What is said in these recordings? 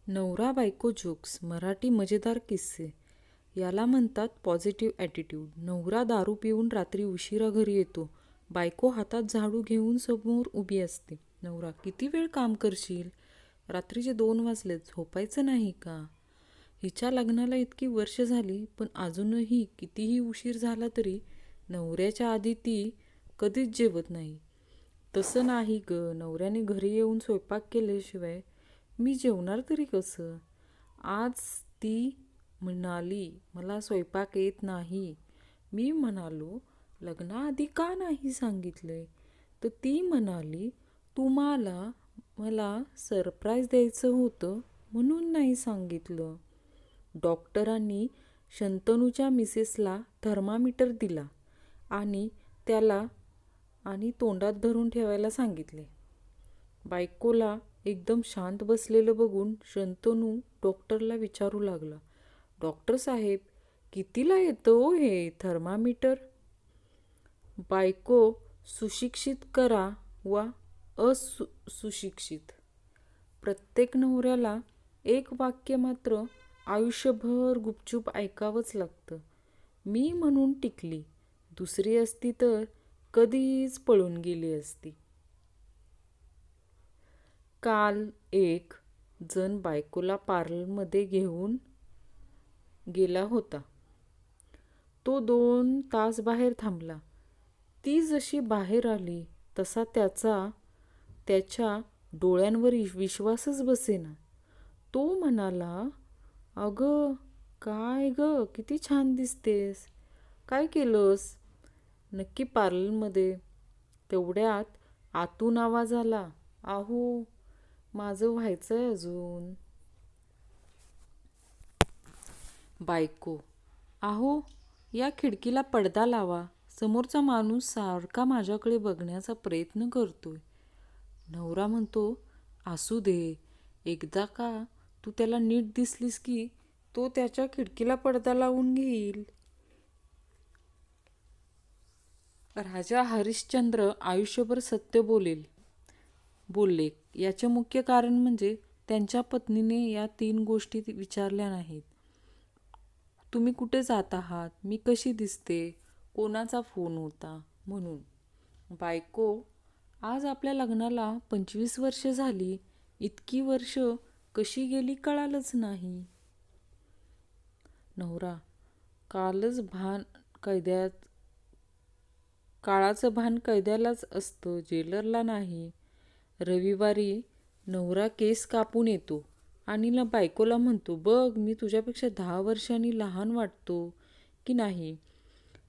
नवरा बायको जोक्स मराठी मजेदार किस्से. याला म्हणतात पॉझिटिव्ह ॲटिट्यूड. नवरा दारू पिऊन रात्री उशिरा घरी येतो. बायको हातात झाडू घेऊन समोर उभी असते. नवरा, किती वेळ काम करशील? रात्रीचे 2 वाजलेत, झोपायचं नाही का? हिच्या लग्नाला इतकी वर्ष झाली, पण अजूनही कितीही उशीर झाला तरी नवऱ्याच्या आधी ती कधीच जेवत नाही. तसं नाही ग, नवऱ्याने घरी येऊन स्वयंपाक केल्याशिवाय मी जेवणार तरी कसं? आज ती म्हणाली, मला स्वयंपाक येत नाही. मी म्हणालो, लग्नाआधी का नाही सांगितले? तर ती म्हणाली, तुम्हाला मला सरप्राईज द्यायचं होतं म्हणून नाही सांगितलं. डॉक्टरांनी शंतनूच्या मिसेसला थर्मामीटर दिला आणि त्याला तोंडात धरून ठेवायला सांगितले. बायकोला एकदम शांत बसलेलं बघून शंतनू डॉक्टरला विचारू लागला, डॉक्टर साहेब, कितीला येतं हो हे थर्मामीटर? बायको, सुशिक्षित करा वा सुशिक्षित. प्रत्येक नवऱ्याला एक वाक्य मात्र आयुष्यभर गुपचूप ऐकावंच लागतं. मी म्हणून टिकली, दुसरी असती तर कधीच पळून गेली असती. काल एक जण बायकोला पार्लरमध्ये घेऊन गेला होता. तो 2 तास बाहेर थांबला. ती जशी बाहेर आली तसा त्याच्या डोळ्यांवर विश्वासच बसेना. तो म्हणाला, अगं काय ग, किती छान दिसतेस. काय केलंस? नक्की पार्लरमध्ये. तेवढ्यात आतून आवाज आला, आहो, माझं व्हायचंय अजून. बायको, आहो, या खिडकीला पडदा लावा. समोरचा माणूस सारखा माझ्याकडे बघण्याचा प्रयत्न करतोय. नवरा म्हणतो, असू दे, एकदा का तू त्याला नीट दिसलीस की तो त्याच्या खिडकीला पडदा लावून घेईल. राजा हरिश्चंद्र आयुष्यभर सत्य बोलले. याचे मुख्य कारण म्हणजे त्यांच्या पत्नीने या 3 गोष्टी विचारल्या नाहीत. तुम्ही कुठे जात आहात? मी कशी दिसते? कोणाचा फोन होता? म्हणून. बायको, आज आपल्या लग्नाला 25 वर्ष झाली. इतकी वर्ष कशी गेली कळालंच नाही. नवरा, काळाचं भान कैद्यालाच असतं, जेलरला नाही. रविवारी नवरा केस कापून येतो आणि बायकोला म्हणतो, बघ, मी तुझ्यापेक्षा 10 वर्षांनी लहान वाटतो की नाही?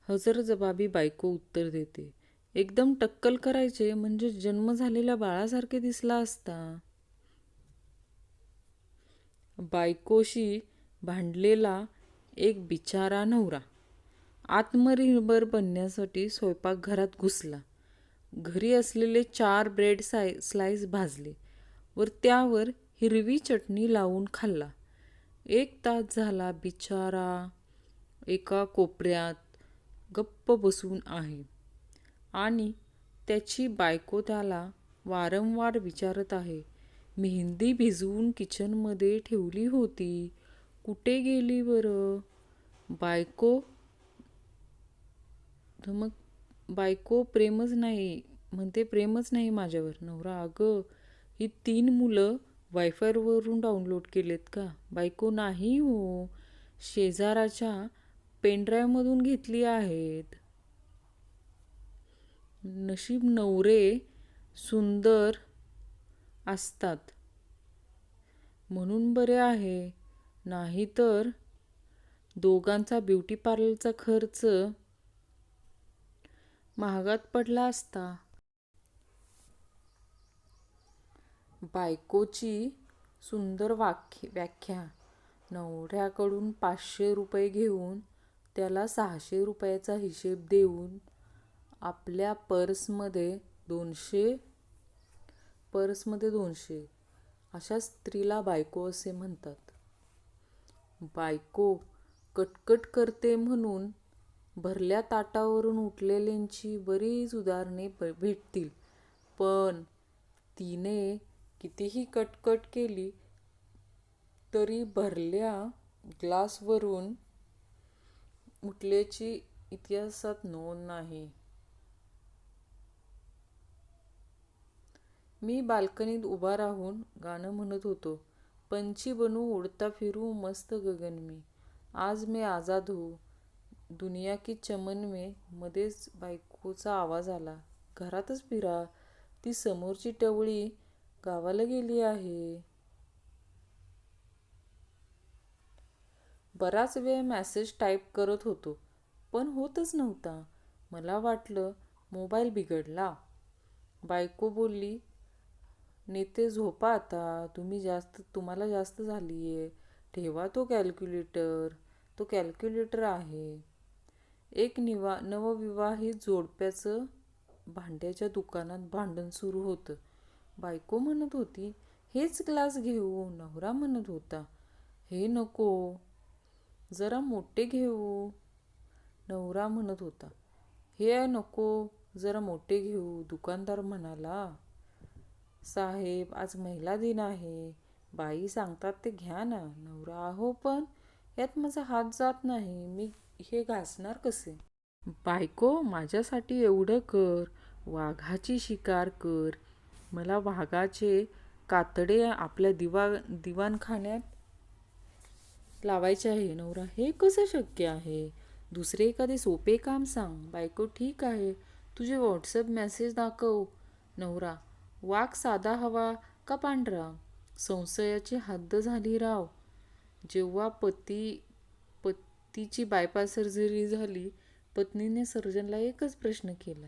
हजरजबाबी बायको उत्तर देते, एकदम टक्कल करायचे म्हणजे जन्म झालेल्या बाळासारखे दिसला असता. बायकोशी भांडलेला एक बिचारा नवरा आत्मनिर्भर बनण्यासाठी स्वयंपाकघरात घुसला. घरी असलेले 4 ब्रेड स्लाइस भाजले वर त्यावर हिरवी चटणी लावून खाल्ला. 1 तास झाला बिचारा एका कोपऱ्यात गप्प बसून आहे आणि त्याची बायको त्याला वारंवार विचारत आहे, मेहंदी भिजवून किचनमध्ये ठेवली होती, कुठे गेली बरं? बायको प्रेमच नाही माझ्यावर. नवरा, अगं, ही 3 मुलं वायफायवरून डाउनलोड केलेत का? बायको, नाही हो, शेजाराच्या पेनड्राईव्हमधून घेतली आहेत. नशीब नवरे सुंदर असतात म्हणून बरे आहे, नाहीतर दोघांचा ब्युटी पार्लरचा खर्च महागात पडला असता. बायकोची सुंदर व्याख्या. नवऱ्याकडून 500 रुपये घेऊन त्याला 600 रुपयाचा हिशेब देऊन आपल्या पर्समध्ये 200 अशा स्त्रीला बायको असे म्हणतात. बायको कटकट करते म्हणून भरल्या ताटावरून उठलेल्यांची बरीच उदाहरणे भेटतील, पण तिने कितीही कटकट केली तरी भरल्या ग्लासवरून उठल्याची इतिहासात नोंद नाही. मी बाल्कनीत उभा राहून गाणं म्हणत होतो. पंछी बनू उडता फिरू मस्त गगन में, आज मैं आजाद हूँ दुनिया की चमन में. मध्येच बायकोचा आवाज आला, घरातच फिरा, ती समोरची टवळी गावाला गेली आहे. बराच वेळ मेसेज टाईप करत होतो, पण होतच नव्हता. मला वाटलं मोबाईल बिघडला. बायको बोलली, नेते झोपा आता, तुम्हाला जास्त झाली आहे. ठेवा तो कॅल्क्युलेटर. तो कॅल्क्युलेटर आहे. एक नवविवाहित जोडप्याचं भांड्याच्या दुकानात भांडण सुरू होतं. बायको म्हणत होती, हेच ग्लास घेऊ. नवरा म्हणत होता, हे नको, जरा मोठे घेऊ. नवरा म्हणत होता, हे नको, जरा मोठे घेऊ. दुकानदार म्हणाला, साहेब, आज महिला दिन आहे. बाई सांगतात ते घ्या ना. नवरा, अहो पण यात माझा हात जात नाही, मी हे घासणार कसे. बायको, माझ्यासाठी एवढं कर, वाघाची शिकार कर. मला वाघाचे कातडे आपल्या दिवाणखान्यात लावायचे आहे. नवरा, हे कसं शक्य आहे. दुसरे एखादे सोपे काम सांग. बायको, ठीक आहे, तुझे व्हॉट्सअप मेसेज दाखव. नवरा, वाघ साधा हवा का पांढरा. संशयाची हद्द झाली राव. जेव्हा पतीची बायपास सर्जरी झाली, पत्नीने सर्जनला एकच प्रश्न केला,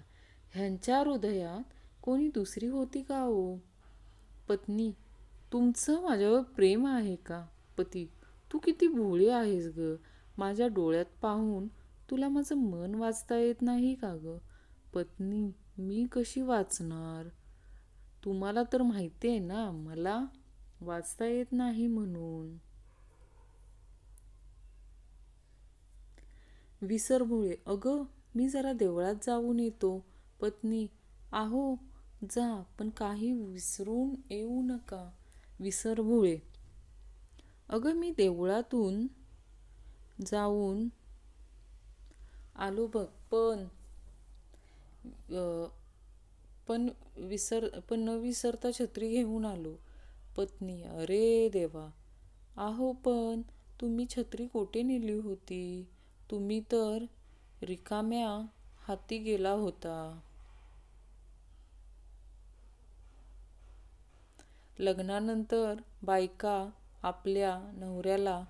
ह्यांच्या हृदयात कोणी दुसरी होती का हो. पत्नी, तुमचं माझ्यावर प्रेम आहे का. पती, तू किती भोळी आहेस ग. माझ्या डोळ्यात पाहून तुला माझं मन वाचता येत नाही का ग. पत्नी, मी कशी वाचणार. तुम्हाला तर माहिती आहे ना मला वाचता येत नाही म्हणून. विसरभोळे, अगं मी जरा देवळात जाऊन येतो. पत्नी, आहो जा, पण काही विसरून येऊ नका. विसरभोळे, अगं मी देवळातून जाऊन आलो बघ, पण न विसरता छत्री घेऊन आलो. पत्नी, अरे देवा, आहो पण तुम्ही छत्री कोठे नेली होती. तुम्ही तर रिकाम्या हाती गेला होता. लग्नानंतर बायका आपल्या नवऱ्याला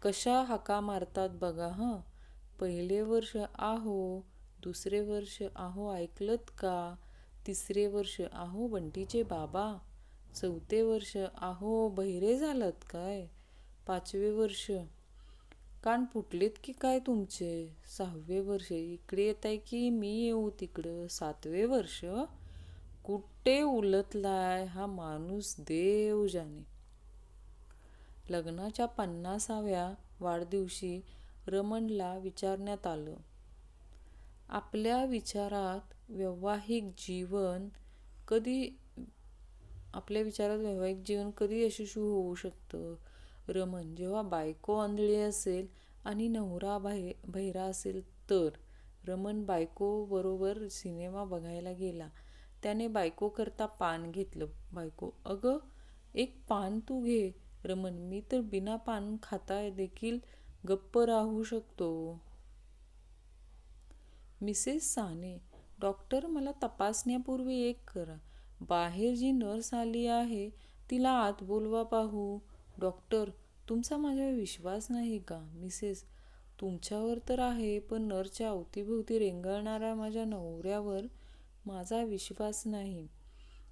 कशा हाका मारतात बघा हं. पहिले वर्ष आहो, दुसरे वर्ष आहो ऐकलत का, तिसरे वर्ष आहो बंटीचे बाबा, चौथे वर्ष आहो बहिरे झालात काय, पाचवे वर्ष कान फुटलेत की काय तुमचे, सहावे वर्ष इकडे येताय की मी येऊ तिकडं, सातवे वर्ष कुठे उलटलाय हा माणूस देव जाणे. लग्नाच्या 50व्या वाढदिवशी रमणला विचारण्यात आलं, आपल्या विचारात वैवाहिक जीवन कधी यशस्वी होऊ शकतं. रमण, जेव्हा बायको आंधळी असेल आणि नवरा बहिरा असेल तर. रमण बायको बरोबर सिनेमा बघायला गेला. त्याने बायको करता पान घेतलं. बायको, अगं एक पान तू घे. रमण, मी तर बिना पान खाता देखील गप्प राहू शकतो. मिसेस साने, डॉक्टर, मला तपासण्यापूर्वी एक करा. बाहेर जी नर्स आली आहे तिला आत बोलवा पाहू. डॉक्टर, तुमचा माझ्यावर विश्वास नाही का. मिसेस, तुमच्यावर तर आहे, पण नर्सच्या अवतीभोवती रेंगाळणाऱ्या माझ्या नवऱ्यावर माझा विश्वास नाही.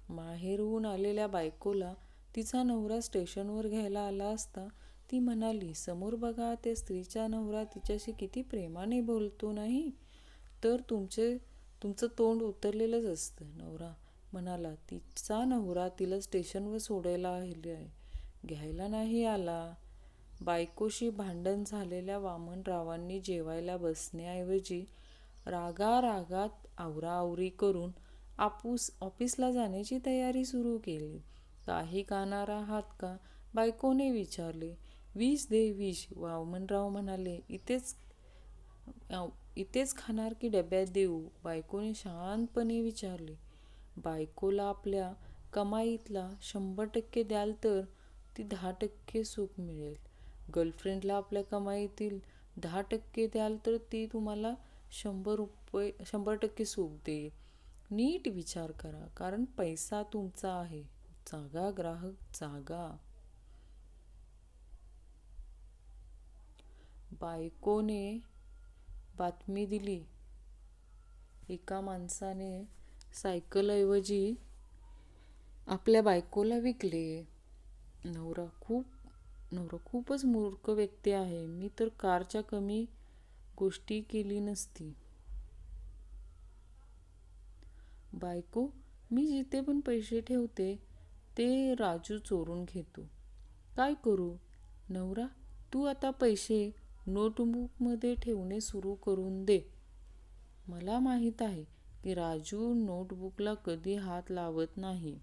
माहेरहून आलेल्या बायकोला तिचा नवरा स्टेशनवर घ्यायला आला असता ती म्हणाली, समोर बघा, त्या स्त्रीचा नवरा तिच्याशी किती प्रेमाने बोलतो नाही तर तुमचं तोंड उतरलेलंच असतं. नवरा म्हणाला, तिचा नवरा तिला स्टेशनवर सोडायला घ्यायला नाही आला. बायकोशी भांडण झालेल्या वामनरावांनी जेवायला बसण्याऐवजी रागारागात आवराआवरी करून ऑफिसला जाण्याची तयारी सुरू केली. काही खाणार आहात का. बायकोने विचारले. 20 दे 20. वामनराव म्हणाले, इथेच खाणार की डब्यात देऊ? बायकोने शांतपणे विचारले. बायकोला आपल्या कमाईतला 100% द्याल तर ती 10% सूप मिळेल. गर्लफ्रेंडला आपल्या कमाईतील 10% द्याल तर ती तुम्हाला 100% सूप देईल. नीट विचार करा, कारण पैसा तुमचा आहे. जागा ग्राहक, जागा. बायकोने बातमी दिली. एका माणसाने सायकलऐवजी आपल्या बायकोला विकले. नवरा खूपच मूर्ख व्यक्ती आहे. मी तर कारच्या कमी गोष्टी केली नसती. बायको, मी जिथे पण पैसे ठेवते ते राजू चोरून घेतो. काय करू? नवरा, तू आता पैसे नोटबुकमध्ये ठेवणे सुरू करून दे. मला माहीत आहे की राजू नोटबुकला कधी हात लावत नाही.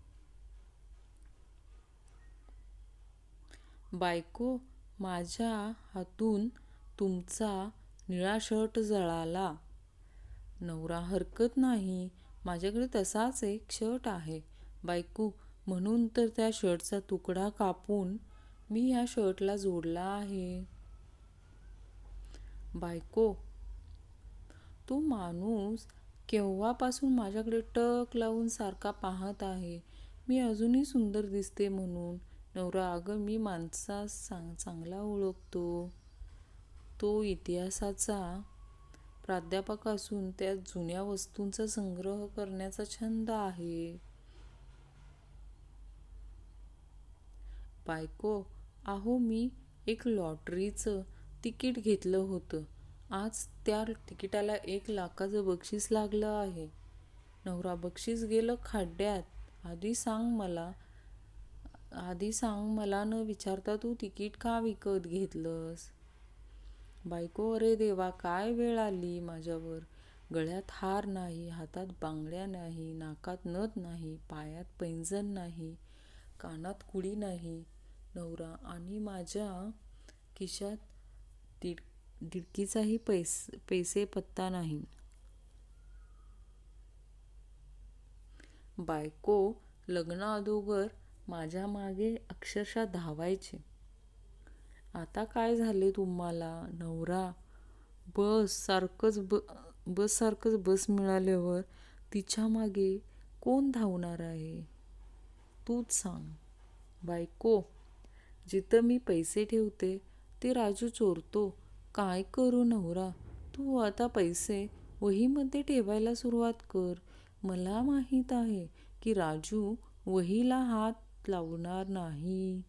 बायको, माझ्या हातून तुमचा निळा शर्ट जळाला. नवरा, हरकत नाही, माझ्याकडे तसाच एक शर्ट आहे. बायको, म्हणून तर त्या शर्टचा तुकडा कापून मी ह्या शर्टला जोडला आहे. बायको, तो माणूस केव्हापासून माझ्याकडे टक लावून सारखा पाहत आहे. मी अजूनही सुंदर दिसते म्हणून. नवरा, अगं मी माणसास चांगला ओळखतो. तो इतिहासाचा प्राध्यापक असून त्यात जुन्या वस्तूंचा संग्रह करण्याचा छंद आहे. बायको, अहो मी एक लॉटरीचं तिकीट घेतलं होतं. आज त्या तिकिटाला 1,00,000चं बक्षीस लागलं आहे. नवरा, बक्षीस गेलं खड्ड्यात. आधी सांग मला न विचारता तू तिकीट का विकत घेतलंस? बायको, अरे देवा, काय वेळ आली माझ्यावर. गळ्यात हार नाही, हातात बांगड्या नाही, नाकात नथ नाही, पायात पैंजण नाही, कानात कुडी नाही. नवरा, आणि माझ्या खिशात दिडकीचाही पैसे पत्ता नाही. बायको, लग्नाअगोदर माझ्या मागे अक्षरशः धावायचे. आता काय झाले तुम्हाला? नवरा, बस सारखंच बस मिळाल्यावर तिच्या मागे कोण धावणार आहे? तूच सांग. बायको, जिथं मी पैसे ठेवते ते राजू चोरतो. काय करू? नवरा, तू आता पैसे वहीमध्ये ठेवायला सुरुवात कर. मला माहीत आहे की राजू वहीला हात लावणार नाही.